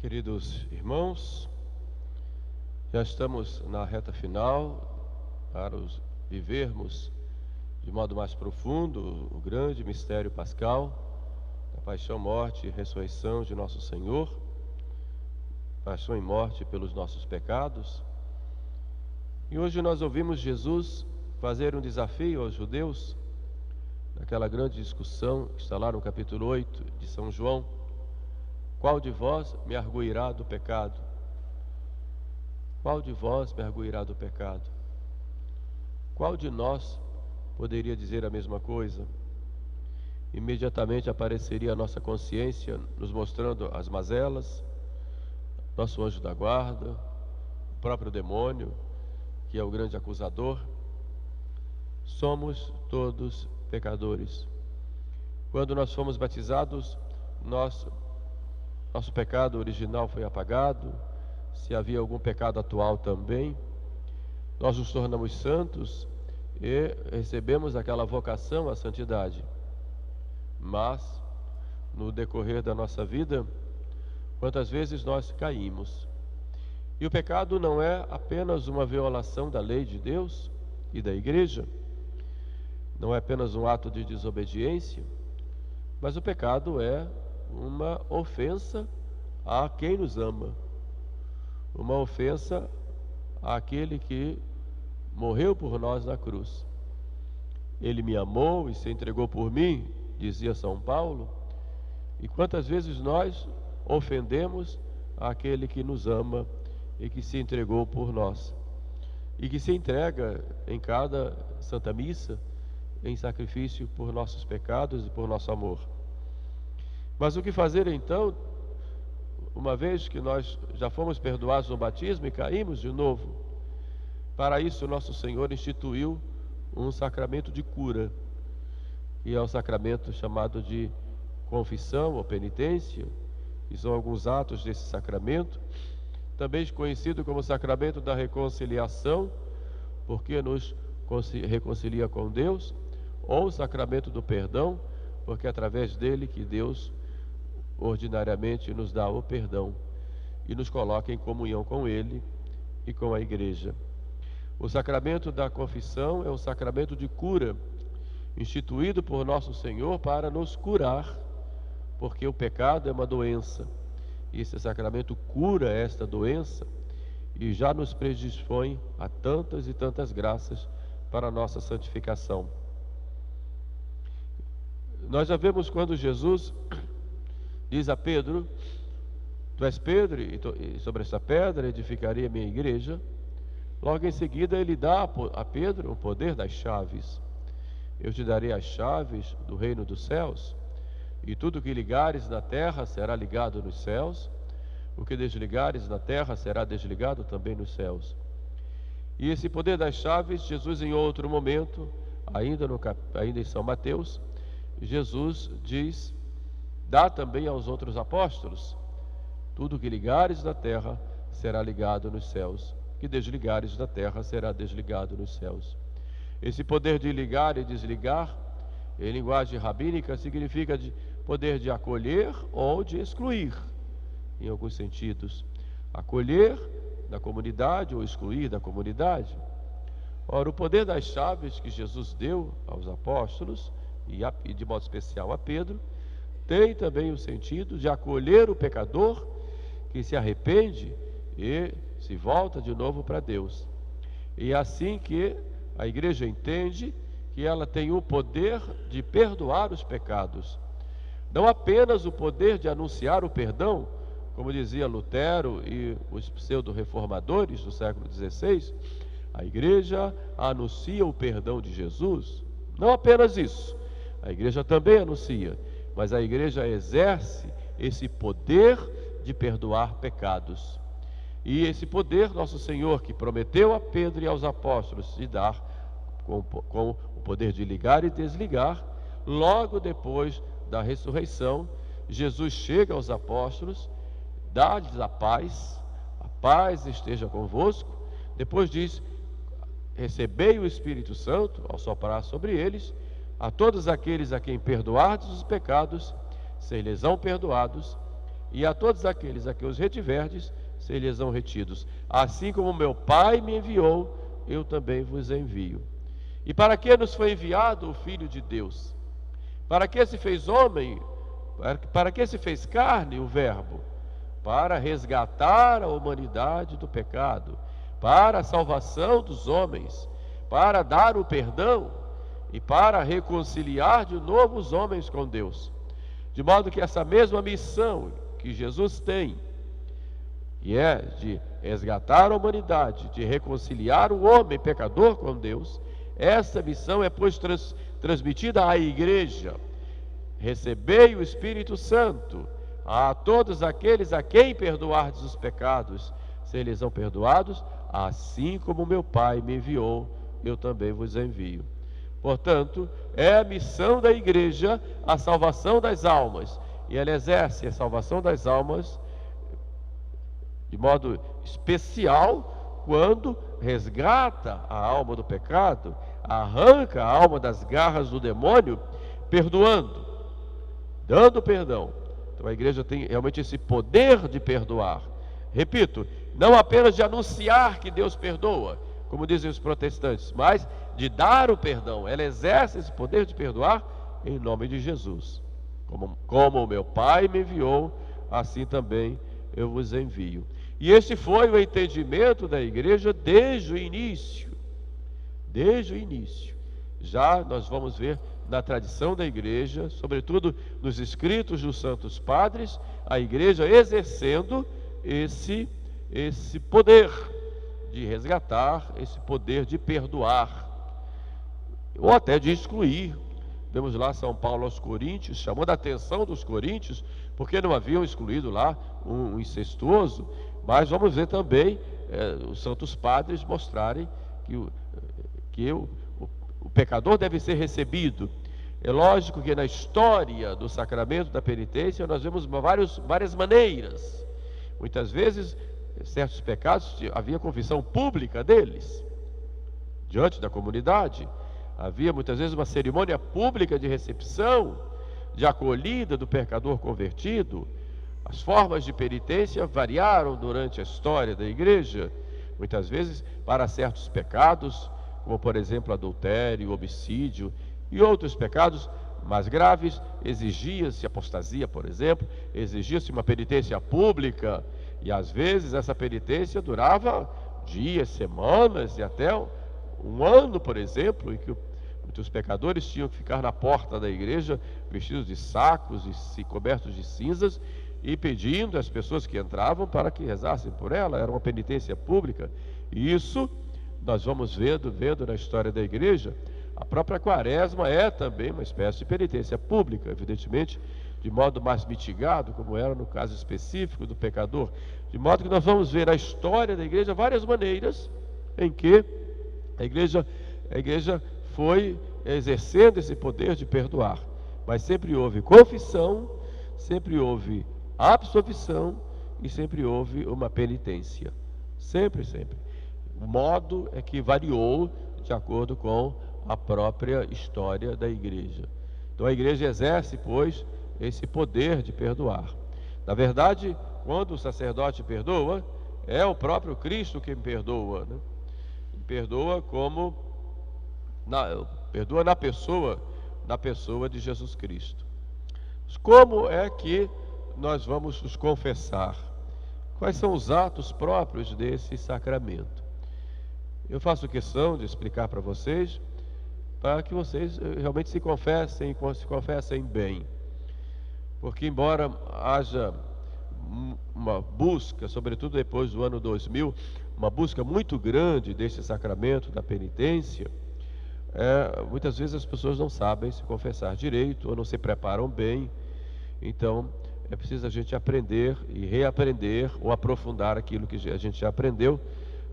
Queridos irmãos, já estamos na reta final para vivermos de modo mais profundo o grande mistério pascal da paixão, morte e ressurreição de nosso Senhor, paixão e morte pelos nossos pecados. E hoje nós ouvimos Jesus fazer um desafio aos judeus, naquela grande discussão que está lá no capítulo 8 de São João: qual de vós me arguirá do pecado? Qual de vós me arguirá do pecado? Qual de nós poderia dizer a mesma coisa? Imediatamente apareceria a nossa consciência nos mostrando as mazelas, nosso anjo da guarda, o próprio demônio, que é o grande acusador. Somos todos pecadores. Quando nós fomos batizados, nosso pecado original foi apagado. Se havia algum pecado atual também, nós nos tornamos santos e recebemos aquela vocação à santidade. Mas, no decorrer da nossa vida, quantas vezes nós caímos? E o pecado não é apenas uma violação da lei de Deus e da igreja, não é apenas um ato de desobediência, mas o pecado é uma ofensa a quem nos ama, uma ofensa àquele que morreu por nós na cruz. Ele me amou e se entregou por mim, dizia São Paulo. E quantas vezes nós ofendemos aquele que nos ama e que se entregou por nós, e que se entrega em cada Santa Missa em sacrifício por nossos pecados e por nosso amor. Mas o que fazer então, uma vez que nós já fomos perdoados no batismo e caímos de novo? Para isso, nosso Senhor instituiu um sacramento de cura, que é o sacramento chamado de confissão ou penitência, que são alguns atos desse sacramento, também conhecido como sacramento da reconciliação, porque nos reconcilia com Deus, ou o sacramento do perdão, porque é através dele que Deus ordinariamente nos dá o perdão e nos coloca em comunhão com Ele e com a Igreja. O sacramento da confissão é um sacramento de cura, instituído por nosso Senhor para nos curar, porque o pecado é uma doença, e esse sacramento cura esta doença e já nos predispõe a tantas e tantas graças para a nossa santificação. Nós já vemos quando Jesus diz a Pedro: tu és Pedro, e sobre essa pedra edificarei a minha igreja. Logo em seguida ele dá a Pedro o poder das chaves. Eu te darei as chaves do reino dos céus, e tudo que ligares na terra será ligado nos céus, o que desligares na terra será desligado também nos céus. E esse poder das chaves, Jesus em outro momento, ainda em São Mateus, Jesus diz, dá também aos outros apóstolos: tudo que ligares na terra será ligado nos céus, que desligares na terra será desligado nos céus. Esse poder de ligar e desligar, em linguagem rabínica, significa poder de acolher ou de excluir, em alguns sentidos. Acolher da comunidade ou excluir da comunidade. Ora, o poder das chaves que Jesus deu aos apóstolos, e de modo especial a Pedro, tem também o sentido de acolher o pecador que se arrepende e se volta de novo para Deus. E é assim que a igreja entende que ela tem o poder de perdoar os pecados. Não apenas o poder de anunciar o perdão, como dizia Lutero e os pseudo-reformadores do século XVI, a igreja anuncia o perdão de Jesus. Não apenas isso, a igreja também anuncia, mas a igreja exerce esse poder de perdoar pecados. E esse poder, nosso Senhor, que prometeu a Pedro e aos apóstolos de dar, com o poder de ligar e desligar, logo depois da ressurreição, Jesus chega aos apóstolos, dá-lhes a paz esteja convosco. Depois diz: recebei o Espírito Santo ao soprar sobre eles. A todos aqueles a quem perdoardes os pecados, ser-lhes-ão perdoados, e a todos aqueles a que os retiverdes, ser-lhes-ão retidos. Assim como meu Pai me enviou, eu também vos envio. E para que nos foi enviado o Filho de Deus? Para que se fez homem? Para que se fez carne, o Verbo? Para resgatar a humanidade do pecado, para a salvação dos homens, para dar o perdão e para reconciliar de novo os homens com Deus. De modo que essa mesma missão que Jesus tem, e é de resgatar a humanidade, de reconciliar o homem pecador com Deus, essa missão é, pois, transmitida à igreja. Recebei o Espírito Santo. A todos aqueles a quem perdoardes os pecados, ser-lhes-ão perdoados, assim como meu Pai me enviou, eu também vos envio. Portanto, é a missão da igreja a salvação das almas, e ela exerce a salvação das almas de modo especial quando resgata a alma do pecado, arranca a alma das garras do demônio, perdoando, dando perdão. Então a igreja tem realmente esse poder de perdoar. Repito, não apenas de anunciar que Deus perdoa, como dizem os protestantes, mas de dar o perdão. Ela exerce esse poder de perdoar em nome de Jesus. Como o meu Pai me enviou, assim também eu vos envio. E esse foi o entendimento da igreja desde o início. Desde o início. Já nós vamos ver na tradição da igreja, sobretudo nos escritos dos santos padres, a igreja exercendo esse poder de resgatar, esse poder de perdoar, ou até de excluir. Vemos lá São Paulo aos Coríntios, chamando a atenção dos coríntios, porque não haviam excluído lá um incestuoso, mas vamos ver também os santos padres mostrarem que o pecador deve ser recebido. É lógico que na história do sacramento da penitência nós vemos várias maneiras. Muitas vezes, certos pecados, havia confissão pública deles, diante da comunidade. Havia muitas vezes uma cerimônia pública de recepção, de acolhida do pecador convertido. As formas de penitência variaram durante a história da igreja. Muitas vezes, para certos pecados, como por exemplo adultério, homicídio e outros pecados mais graves, exigia-se apostasia, por exemplo, exigia-se uma penitência pública, e às vezes essa penitência durava dias, semanas e até um ano, por exemplo, em que muitos pecadores tinham que ficar na porta da igreja vestidos de sacos e cobertos de cinzas e pedindo às pessoas que entravam para que rezassem por ela. Era uma penitência pública, e isso nós vamos vendo na história da igreja. A própria quaresma é também uma espécie de penitência pública, evidentemente, de modo mais mitigado, como era no caso específico do pecador. De modo que nós vamos ver na história da igreja várias maneiras em que a igreja foi exercendo esse poder de perdoar. Mas sempre houve confissão, sempre houve absolvição e sempre houve uma penitência. Sempre. O modo é que variou de acordo com a própria história da igreja. Então a igreja exerce, pois, esse poder de perdoar. Na verdade, quando o sacerdote perdoa, é o próprio Cristo quem perdoa, né? Perdoa perdoa na pessoa de Jesus Cristo. Mas como é que nós vamos nos confessar? Quais são os atos próprios desse sacramento? Eu faço questão de explicar para vocês, para que vocês realmente se confessem bem. Porque embora haja uma busca, sobretudo depois do ano 2000, uma busca muito grande desse sacramento da penitência, muitas vezes as pessoas não sabem se confessar direito ou não se preparam bem. Então é preciso a gente aprender e reaprender ou aprofundar aquilo que a gente já aprendeu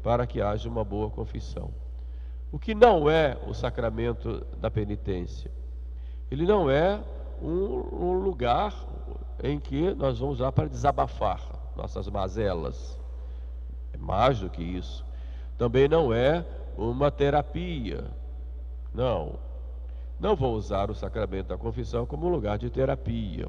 para que haja uma boa confissão. O que não é o sacramento da penitência? Ele não é um lugar em que nós vamos lá para desabafar nossas mazelas. É mais do que isso. Também não é uma terapia. Não vou usar o sacramento da confissão como um lugar de terapia.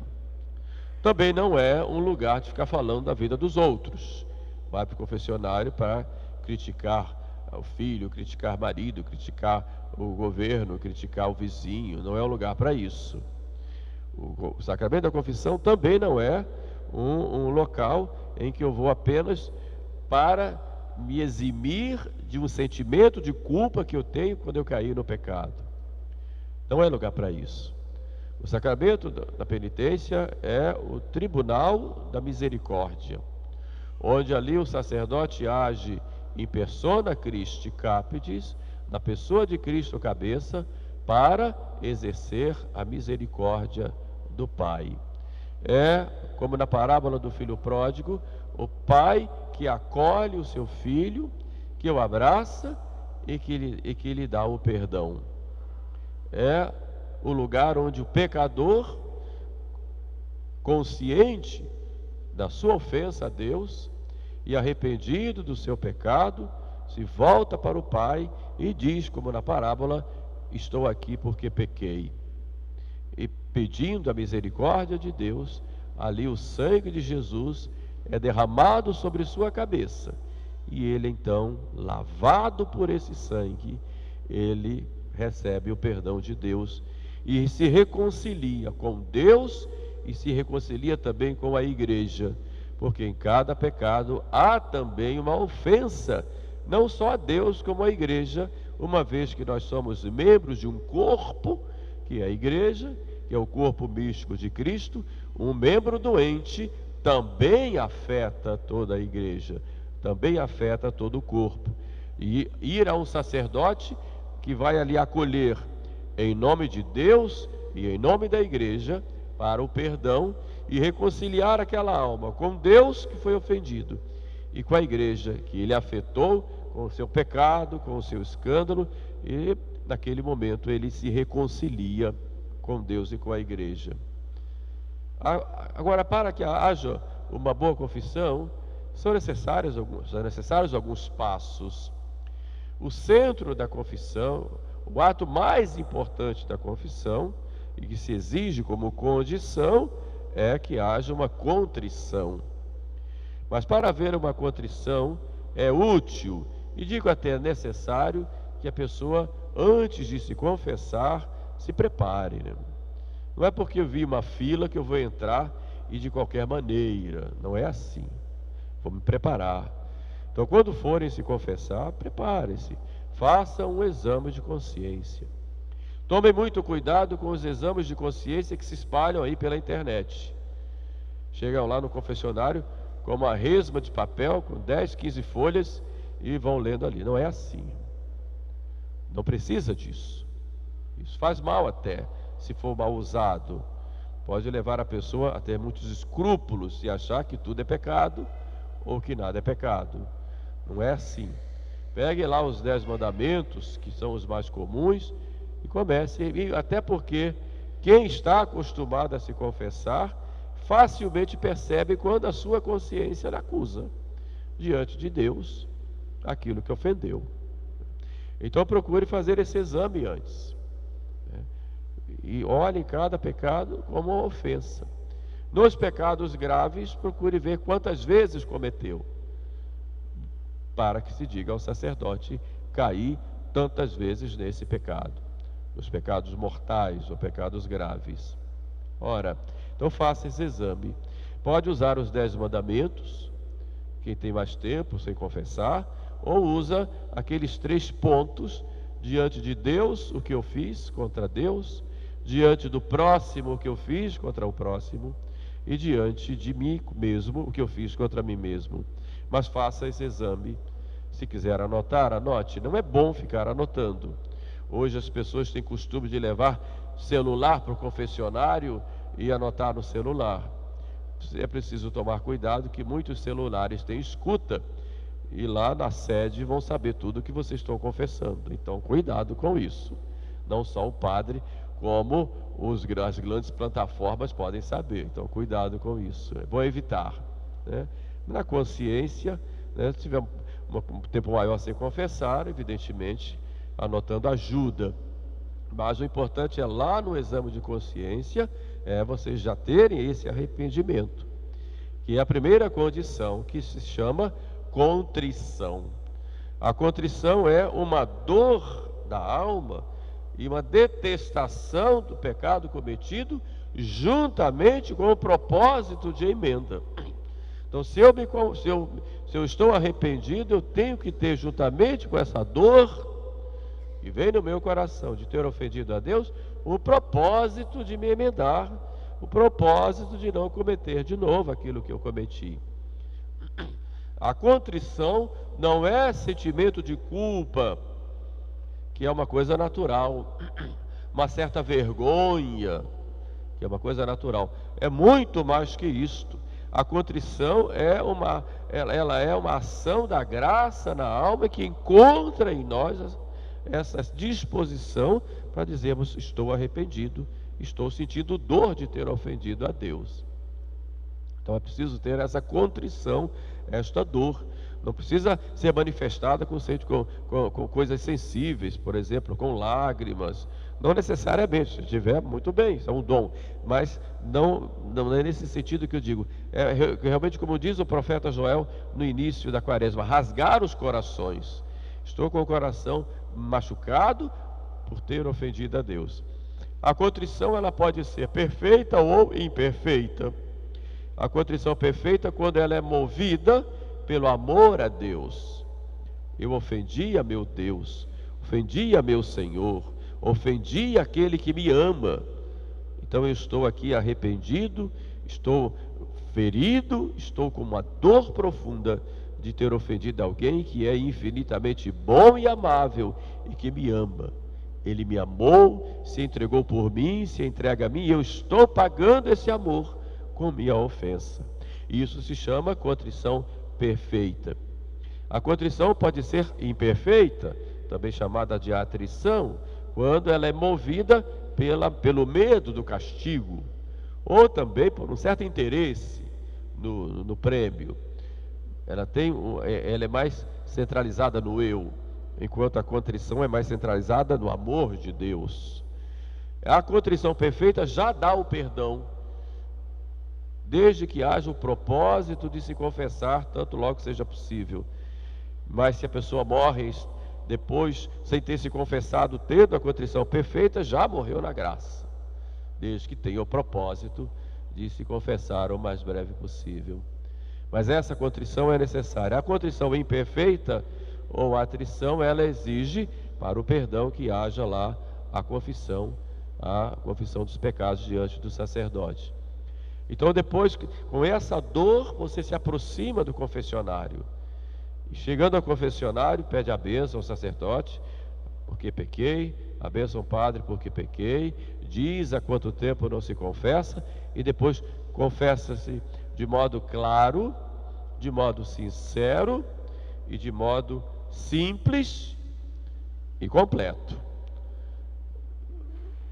Também não é um lugar de ficar falando da vida dos outros. Vai para o confessionário para criticar o filho, criticar o marido, criticar o governo, criticar o vizinho. Não é um lugar para isso. O sacramento da confissão também não é um local em que eu vou apenas para me eximir de um sentimento de culpa que eu tenho quando eu caí no pecado. Não é lugar para isso. O sacramento da penitência é o tribunal da misericórdia, onde ali o sacerdote age em persona Christi Capidis, na pessoa de Cristo cabeça, para exercer a misericórdia do Pai. É como na parábola do filho pródigo, o pai que acolhe o seu filho, que o abraça e que lhe dá o perdão. É o lugar onde o pecador, consciente da sua ofensa a Deus e arrependido do seu pecado, se volta para o Pai e diz, como na parábola: estou aqui porque pequei. E pedindo a misericórdia de Deus, ali o sangue de Jesus é derramado sobre sua cabeça. E ele então, lavado por esse sangue, ele recebe o perdão de Deus e se reconcilia com Deus e se reconcilia também com a igreja, porque em cada pecado há também uma ofensa, não só a Deus como a igreja, uma vez que nós somos membros de um corpo, que é a igreja, que é o corpo místico de Cristo. Um membro doente também afeta toda a igreja, também afeta todo o corpo. E ir a um sacerdote que vai ali acolher em nome de Deus e em nome da igreja para o perdão e reconciliar aquela alma com Deus que foi ofendido e com a igreja que ele afetou com o seu pecado, com o seu escândalo, e naquele momento ele se reconcilia com Deus e com a igreja. Agora, para que haja uma boa confissão, são necessários alguns passos. O centro da confissão, o ato mais importante da confissão, e que se exige como condição, é que haja uma contrição. Mas para haver uma contrição, é útil, e digo até necessário, que a pessoa, antes de se confessar, se prepare, né? Não é porque eu vi uma fila que eu vou entrar e de qualquer maneira. Não é assim. Vou me preparar. Então, quando forem se confessar, preparem-se. Façam um exame de consciência. Tomem muito cuidado com os exames de consciência que se espalham aí pela internet. Chegam lá no confessionário com uma resma de papel, com 10, 15 folhas, e vão lendo ali. Não é assim. Não precisa disso. Isso faz mal até, se for mal usado. Pode levar a pessoa a ter muitos escrúpulos e achar que tudo é pecado ou que nada é pecado. Não é assim. Pegue lá os 10 mandamentos, que são os mais comuns, e comece. Até porque quem está acostumado a se confessar facilmente percebe quando a sua consciência lhe acusa diante de Deus aquilo que ofendeu. Então procure fazer esse exame antes, né? E olhe cada pecado como uma ofensa. Nos pecados graves, procure ver quantas vezes cometeu, para que se diga ao sacerdote: caí tantas vezes nesse pecado. Nos pecados mortais ou pecados graves. Ora, então faça esse exame. Pode usar os 10 mandamentos, quem tem mais tempo sem confessar, ou usa aqueles 3 pontos: diante de Deus, o que eu fiz contra Deus; diante do próximo, o que eu fiz contra o próximo; e diante de mim mesmo, o que eu fiz contra mim mesmo. Mas faça esse exame. Se quiser anotar, anote. Não é bom ficar anotando. Hoje as pessoas têm costume de levar celular para o confessionário e anotar no celular. É preciso tomar cuidado, que muitos celulares têm escuta, e lá na sede vão saber tudo o que vocês estão confessando. Então cuidado com isso. Não só o padre, como as grandes plataformas podem saber. Então cuidado com isso. É bom evitar, né? Na consciência, né, se tiver um tempo maior sem confessar, evidentemente anotando ajuda. Mas o importante é lá no exame de consciência, é vocês já terem esse arrependimento, que é a primeira condição, que se chama contrição. A contrição é uma dor da alma e uma detestação do pecado cometido, juntamente com o propósito de emenda. Então, se eu estou arrependido, eu tenho que ter, juntamente com essa dor que vem no meu coração de ter ofendido a Deus, o propósito de me emendar, o propósito de não cometer de novo aquilo que eu cometi. A contrição não é sentimento de culpa, que é uma coisa natural, uma certa vergonha, que é uma coisa natural. É muito mais que isto. A contrição ela é uma ação da graça na alma que encontra em nós essa disposição para dizermos: estou arrependido, estou sentindo dor de ter ofendido a Deus. Então é preciso ter essa contrição, esta dor. Não precisa ser manifestada com coisas sensíveis, por exemplo, com lágrimas. Não necessariamente, se estiver, muito bem, isso é um dom. Mas não é nesse sentido que eu digo. É realmente, como diz o profeta Joel no início da quaresma: rasgar os corações. Estou com o coração machucado por ter ofendido a Deus. A contrição, ela pode ser perfeita ou imperfeita. A contrição perfeita, quando ela é movida pelo amor a Deus. Eu ofendi a meu Deus, ofendi a meu Senhor, ofendi aquele que me ama. Então eu estou aqui arrependido, estou ferido, estou com uma dor profunda de ter ofendido alguém que é infinitamente bom e amável e que me ama. Ele me amou, se entregou por mim, se entrega a mim, e eu estou pagando esse amor com minha ofensa. Isso se chama contrição perfeita. A contrição pode ser imperfeita, também chamada de atrição, quando ela é movida pelo medo do castigo, ou também por um certo interesse no prêmio. Ela é mais centralizada no eu, enquanto a contrição é mais centralizada no amor de Deus. A contrição perfeita já dá o perdão, desde que haja o propósito de se confessar, tanto logo seja possível. Mas se a pessoa morre depois, sem ter se confessado, tendo a contrição perfeita, já morreu na graça, desde que tenha o propósito de se confessar o mais breve possível. Mas essa contrição é necessária. A contrição imperfeita ou a atrição, ela exige para o perdão que haja lá a confissão dos pecados diante do sacerdote. Então depois, com essa dor, você se aproxima do confessionário. E chegando ao confessionário, pede a bênção ao sacerdote, porque pequei, a bênção ao padre, porque pequei, diz há quanto tempo não se confessa, e depois confessa-se de modo claro, de modo sincero e de modo simples e completo.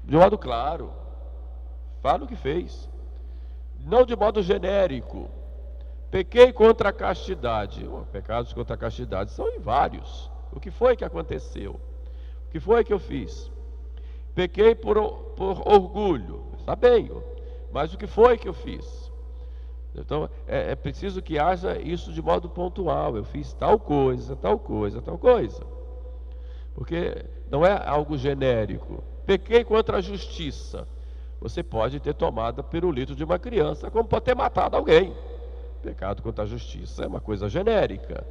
De modo claro, fala o que fez. Não de modo genérico. Pequei contra a castidade. Pecados contra a castidade são vários. O que foi que aconteceu? O que foi que eu fiz? Pequei por orgulho. Está bem, mas o que foi que eu fiz? Então é preciso que haja isso de modo pontual. Eu fiz tal coisa, tal coisa, tal coisa. Porque não é algo genérico. Pequei contra a justiça. Você pode ter tomado pirulito de uma criança, como pode ter matado alguém. Pecado contra a justiça é uma coisa genérica.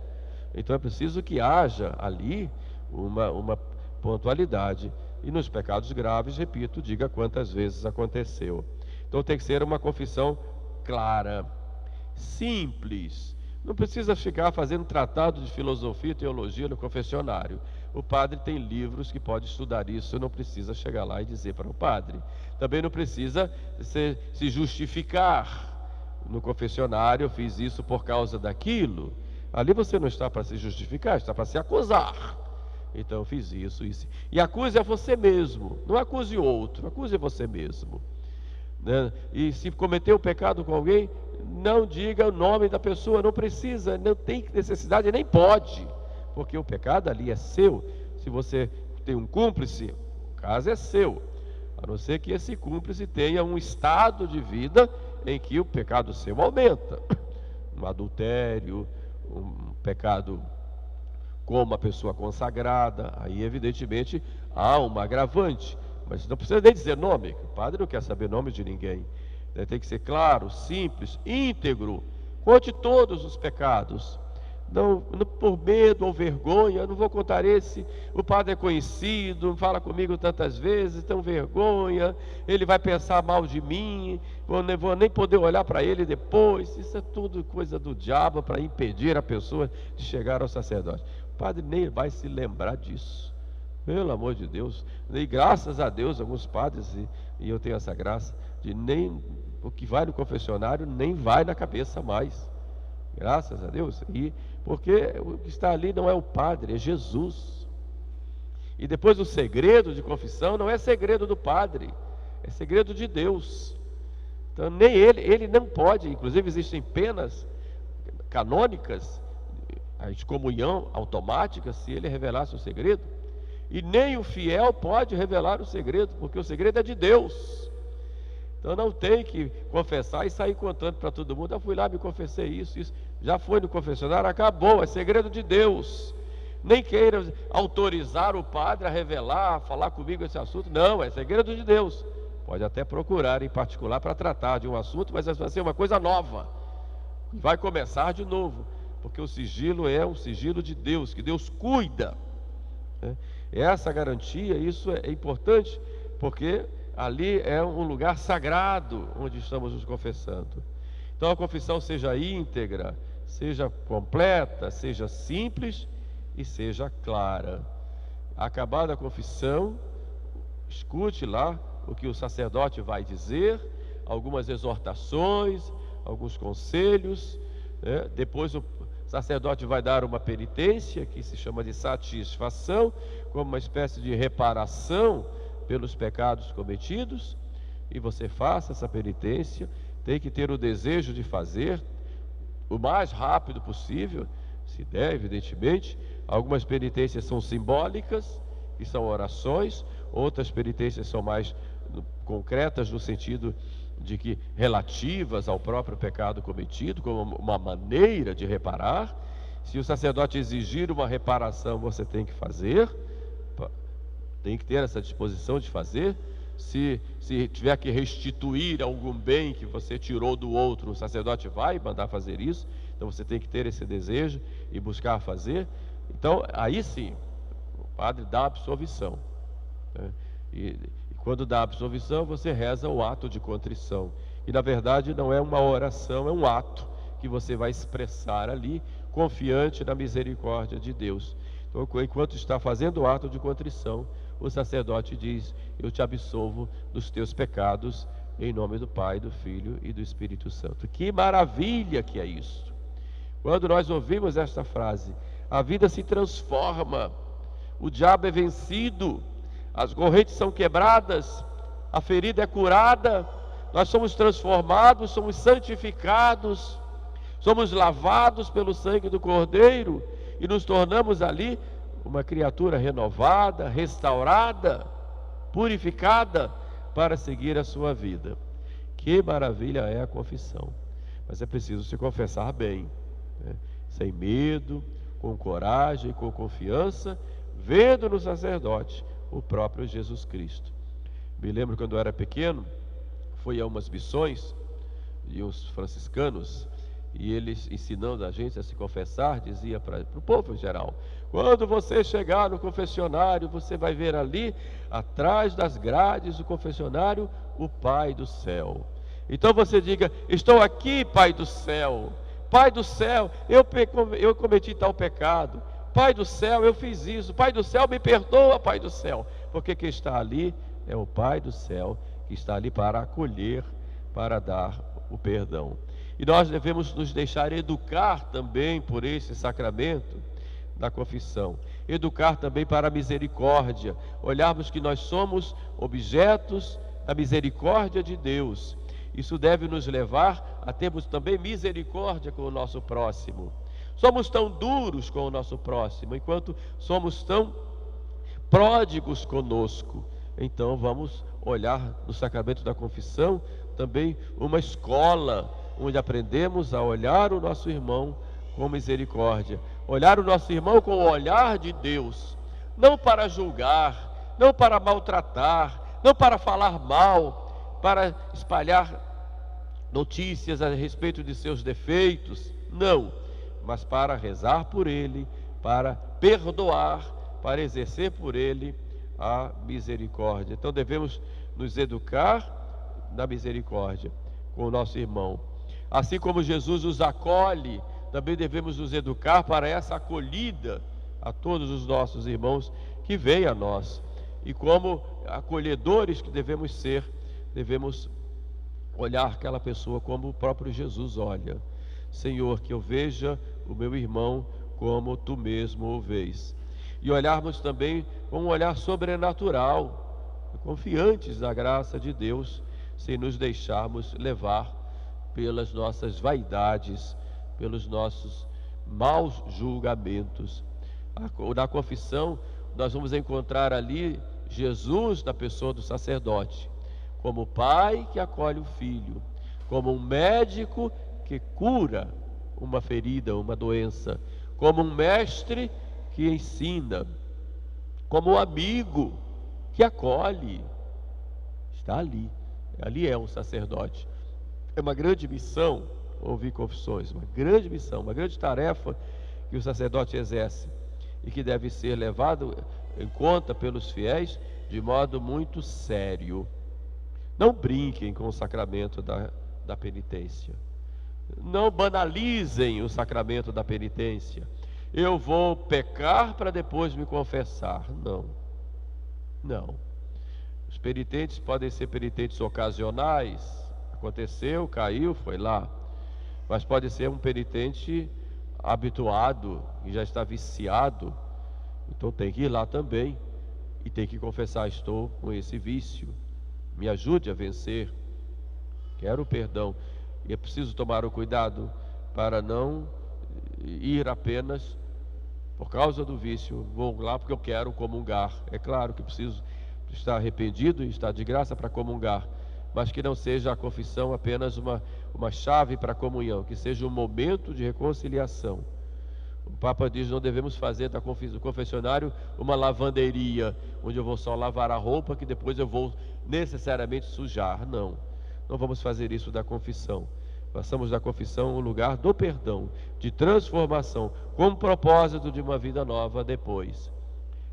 Então é preciso que haja ali uma pontualidade. E nos pecados graves, repito, diga quantas vezes aconteceu. Então tem que ser uma confissão clara, simples. Não precisa ficar fazendo tratado de filosofia e teologia no confessionário. O padre tem livros que pode estudar isso, não precisa chegar lá e dizer para o padre. Também não precisa se justificar. No confessionário, eu fiz isso por causa daquilo. Ali você não está para se justificar, está para se acusar. Então eu fiz isso. E acuse a você mesmo, não acuse o outro, acuse você mesmo. Né? E se cometeu um pecado com alguém, não diga o nome da pessoa, não precisa, não tem necessidade, nem pode, porque o pecado ali é seu. Se você tem um cúmplice, o caso é seu. a não ser que esse cúmplice tenha um estado de vida em que o pecado seu aumenta. Um adultério, um pecado com uma pessoa consagrada, aí evidentemente há uma agravante, mas não precisa nem dizer nome, o padre não quer saber nome de ninguém, tem que ser claro, simples, íntegro, conte todos os pecados, não por medo ou vergonha, eu não vou contar esse, o padre é conhecido, fala comigo tantas vezes, tem vergonha, ele vai pensar mal de mim, vou nem poder olhar para ele depois, isso é tudo coisa do diabo para impedir a pessoa de chegar ao sacerdote. O padre nem vai se lembrar disso, pelo amor de Deus, e graças a Deus, alguns padres, e eu tenho essa graça, de nem, o que vai no confessionário nem vai na cabeça mais, graças a Deus, e porque o que está ali não é o padre, é Jesus. E depois o segredo de confissão não é segredo do padre, é segredo de Deus. Então nem ele não pode, inclusive existem penas canônicas, a excomunhão automática se ele revelasse o segredo, e nem o fiel pode revelar o segredo, porque o segredo é de Deus. Então não tem que confessar e sair contando para todo mundo, eu fui lá, me confessei isso, já foi no confessionário, acabou, é segredo de Deus. Nem queira autorizar o padre a revelar, a falar comigo esse assunto, não, é segredo de Deus. Pode até procurar em particular para tratar de um assunto, mas vai ser uma coisa nova, vai começar de novo, porque o sigilo é um sigilo de Deus, que Deus cuida, né? Essa garantia, isso é importante, porque ali é um lugar sagrado onde estamos nos confessando. Então a confissão seja íntegra, seja completa, seja simples e seja clara. Acabada a confissão, escute lá o que o sacerdote vai dizer, algumas exortações, alguns conselhos, né? Depois o sacerdote vai dar uma penitência, que se chama de satisfação, como uma espécie de reparação pelos pecados cometidos, e você faça essa penitência, tem que ter o desejo de fazer o mais rápido possível, se der, evidentemente. Algumas penitências são simbólicas, que são orações, outras penitências são mais concretas, no sentido de que relativas ao próprio pecado cometido, como uma maneira de reparar. Se o sacerdote exigir uma reparação, você tem que fazer, tem que ter essa disposição de fazer. Se tiver que restituir algum bem que você tirou do outro, o sacerdote vai mandar fazer isso, então você tem que ter esse desejo e buscar fazer. Então aí sim, o padre dá a absolvição, né? E quando dá a absolvição, você reza o ato de contrição, e na verdade não é uma oração, é um ato que você vai expressar ali, confiante na misericórdia de Deus. Então, enquanto está fazendo o ato de contrição, o sacerdote diz: eu te absolvo dos teus pecados, em nome do Pai, do Filho e do Espírito Santo. Que maravilha que é isso! Quando nós ouvimos esta frase, a vida se transforma, o diabo é vencido, as correntes são quebradas, a ferida é curada, nós somos transformados, somos santificados, somos lavados pelo sangue do Cordeiro e nos tornamos ali uma criatura renovada, restaurada, purificada para seguir a sua vida. Que maravilha é a confissão! Mas é preciso se confessar bem, né? Sem medo, com coragem, com confiança, vendo no sacerdote o próprio Jesus Cristo. Me lembro quando eu era pequeno, fui a umas missões de uns franciscanos, e eles, ensinando a gente a se confessar, dizia para o povo em geral: quando você chegar no confessionário, você vai ver ali, atrás das grades do confessionário, o Pai do céu. Então você diga: estou aqui, Pai do céu, Pai do céu, eu cometi tal pecado, Pai do céu, eu fiz isso, Pai do céu, me perdoa, Pai do céu. Porque quem está ali é o Pai do céu, que está ali para acolher, para dar o perdão. E nós devemos nos deixar educar também por esse sacramento da confissão, educar também para a misericórdia, olharmos que nós somos objetos da misericórdia de Deus. Isso deve nos levar a termos também misericórdia com o nosso próximo. Somos tão duros com o nosso próximo, enquanto somos tão pródigos conosco. Então vamos olhar no sacramento da confissão também uma escola onde aprendemos a olhar o nosso irmão com misericórdia, olhar o nosso irmão com o olhar de Deus, não para julgar, não para maltratar, não para falar mal, para espalhar notícias a respeito de seus defeitos, não, mas para rezar por ele, para perdoar, para exercer por ele a misericórdia. Então devemos nos educar na misericórdia com o nosso irmão. Assim como Jesus nos acolhe, também devemos nos educar para essa acolhida a todos os nossos irmãos que vêm a nós. E como acolhedores que devemos ser, devemos olhar aquela pessoa como o próprio Jesus olha. Senhor, que eu veja o meu irmão como tu mesmo o vês. E olharmos também com um olhar sobrenatural, confiantes da graça de Deus, sem nos deixarmos levar pelas nossas vaidades, pelos nossos maus julgamentos. Na confissão, nós vamos encontrar ali Jesus na pessoa do sacerdote, como o pai que acolhe o filho, como um médico que cura uma ferida, uma doença, como um mestre que ensina, como um amigo que acolhe. Está ali, ali é um sacerdote. É uma grande missão ouvir confissões, uma grande missão, uma grande tarefa que o sacerdote exerce e que deve ser levado em conta pelos fiéis de modo muito sério. Não brinquem com o sacramento da penitência. Não banalizem o sacramento da penitência. Eu vou pecar para depois me confessar. Não. Não. Os penitentes podem ser penitentes ocasionais. Aconteceu, caiu, foi lá. Mas pode ser um penitente habituado, que já está viciado. Então tem que ir lá também. E tem que confessar: estou com esse vício. Me ajude a vencer. Quero perdão. E é preciso tomar o cuidado para não ir apenas por causa do vício. Vou lá porque eu quero comungar. É claro que preciso estar arrependido e estar de graça para comungar, mas que não seja a confissão apenas uma chave para a comunhão, que seja um momento de reconciliação. O Papa diz: não devemos fazer do confessionário uma lavanderia, onde eu vou só lavar a roupa que depois eu vou necessariamente sujar. Não, não vamos fazer isso da confissão. Façamos da confissão um lugar do perdão, de transformação, com o propósito de uma vida nova depois.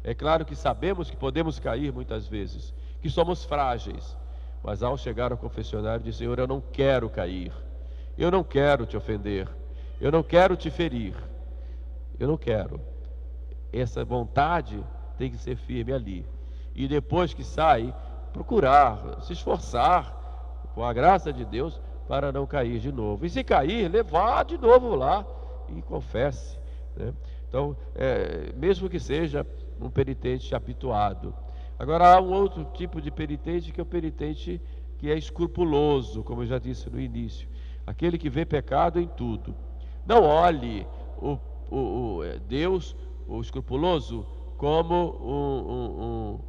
É claro que sabemos que podemos cair muitas vezes, que somos frágeis, mas ao chegar ao confessionário diz: Senhor, eu não quero cair, eu não quero te ofender, eu não quero te ferir, eu não quero. Essa vontade tem que ser firme ali. E depois que sai, procurar, se esforçar, com a graça de Deus, para não cair de novo. E se cair, levar de novo lá e confesse, né? Então, mesmo que seja um penitente habituado. Agora há um outro tipo de penitente, que é o penitente que é escrupuloso, como eu já disse no início. Aquele que vê pecado em tudo. Não olhe Deus, o escrupuloso, como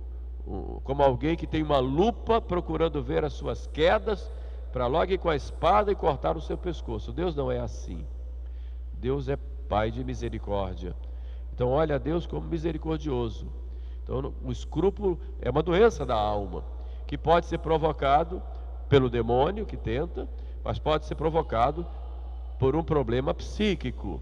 como alguém que tem uma lupa procurando ver as suas quedas, para logo ir com a espada e cortar o seu pescoço. Deus não é assim. Deus é Pai de misericórdia. Então olha a Deus como misericordioso. Então o escrúpulo é uma doença da alma, que pode ser provocado pelo demônio que tenta, mas pode ser provocado por um problema psíquico.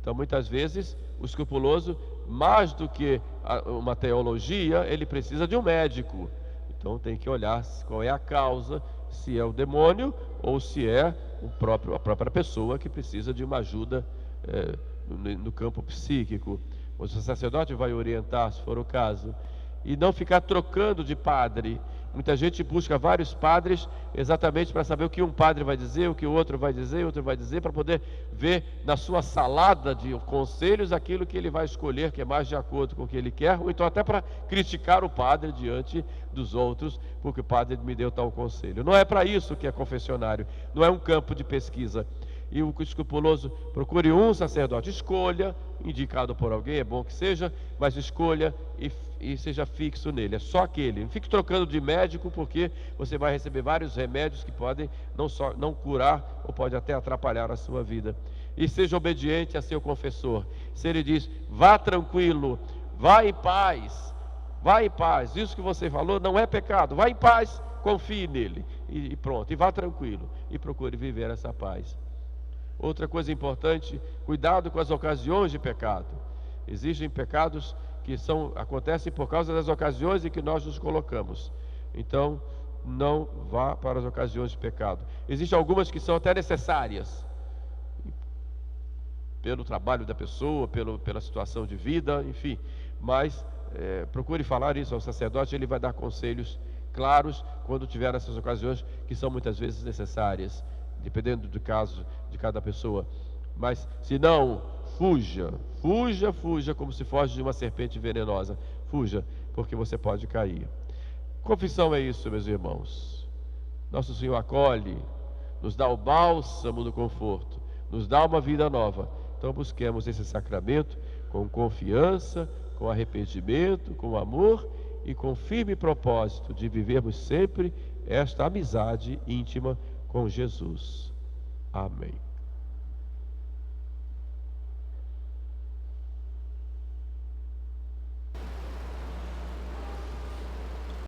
Então muitas vezes o escrupuloso, mais do que uma teologia, ele precisa de um médico. Então tem que olhar qual é a causa, se é o demônio ou se é a própria pessoa que precisa de uma ajuda no campo psíquico. O sacerdote vai orientar, se for o caso, e não ficar trocando de padre. Muita gente busca vários padres exatamente para saber o que um padre vai dizer, o que o outro vai dizer, o outro vai dizer, para poder ver na sua salada de conselhos aquilo que ele vai escolher, que é mais de acordo com o que ele quer, ou então até para criticar o padre diante dos outros, porque o padre me deu tal conselho. Não é para isso que é confessionário, não é um campo de pesquisa. e o escrupuloso procure um sacerdote. Escolha, indicado por alguém, é bom que seja, mas escolha e seja fixo nele. É só aquele. Não fique trocando de médico, porque você vai receber vários remédios que podem não curar ou pode até atrapalhar a sua vida. E seja obediente a seu confessor. Se ele diz, vá tranquilo, vá em paz, vá em paz, isso que você falou não é pecado, vá em paz, confie nele e pronto, e vá tranquilo e procure viver essa paz. Outra coisa importante, cuidado com as ocasiões de pecado. Existem pecados que acontecem por causa das ocasiões em que nós nos colocamos. Então, não vá para as ocasiões de pecado. Existem algumas que são até necessárias, pelo trabalho da pessoa, pela situação de vida, enfim. Mas procure falar isso ao sacerdote, ele vai dar conselhos claros quando tiver essas ocasiões que são muitas vezes necessárias, dependendo do caso de cada pessoa. Mas se não, fuja, como se foge de uma serpente venenosa. Fuja, porque você pode cair. Confissão é isso, meus irmãos. Nosso Senhor acolhe, nos dá o bálsamo do conforto, nos dá uma vida nova. Então busquemos esse sacramento com confiança, com arrependimento, com amor e com firme propósito de vivermos sempre esta amizade íntima com Jesus. Amém.